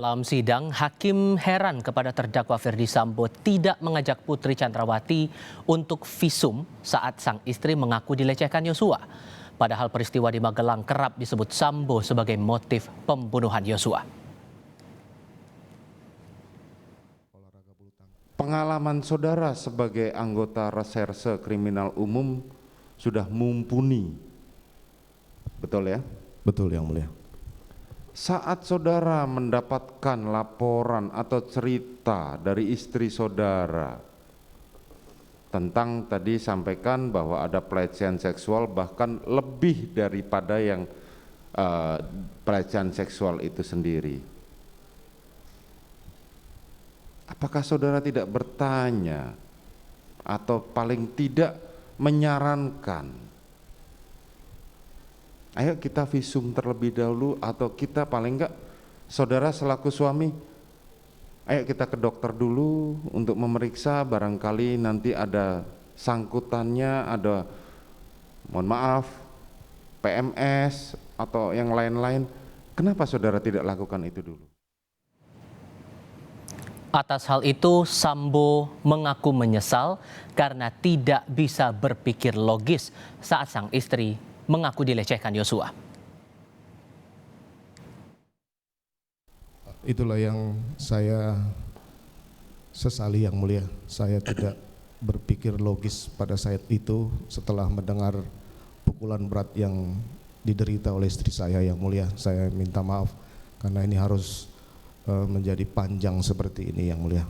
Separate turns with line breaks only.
Dalam sidang, hakim heran kepada terdakwa Ferdy Sambo tidak mengajak Putri Chandrawati untuk visum saat sang istri mengaku dilecehkan Yosua. Padahal peristiwa di Magelang kerap disebut Sambo sebagai motif pembunuhan Yosua.
Pengalaman saudara sebagai anggota reserse kriminal umum sudah mumpuni, betul ya?
Betul, Yang Mulia.
Saat saudara mendapatkan laporan atau cerita dari istri saudara tentang tadi sampaikan bahwa ada pelecehan seksual bahkan lebih daripada yang pelecehan seksual itu sendiri. Apakah saudara tidak bertanya atau paling tidak menyarankan, ayo kita visum terlebih dahulu, atau kita paling enggak saudara selaku suami, ayo kita ke dokter dulu untuk memeriksa, barangkali nanti ada sangkutannya, ada mohon maaf PMS atau yang lain-lain. Kenapa saudara tidak lakukan itu dulu?
Atas hal itu, Sambo mengaku menyesal karena tidak bisa berpikir logis saat sang istri mengaku dilecehkan Yosua.
Itulah yang saya sesali, Yang Mulia. Saya tidak berpikir logis pada saat itu setelah mendengar pukulan berat yang diderita oleh istri saya, Yang Mulia. Saya minta maaf karena ini harus menjadi panjang seperti ini, Yang Mulia.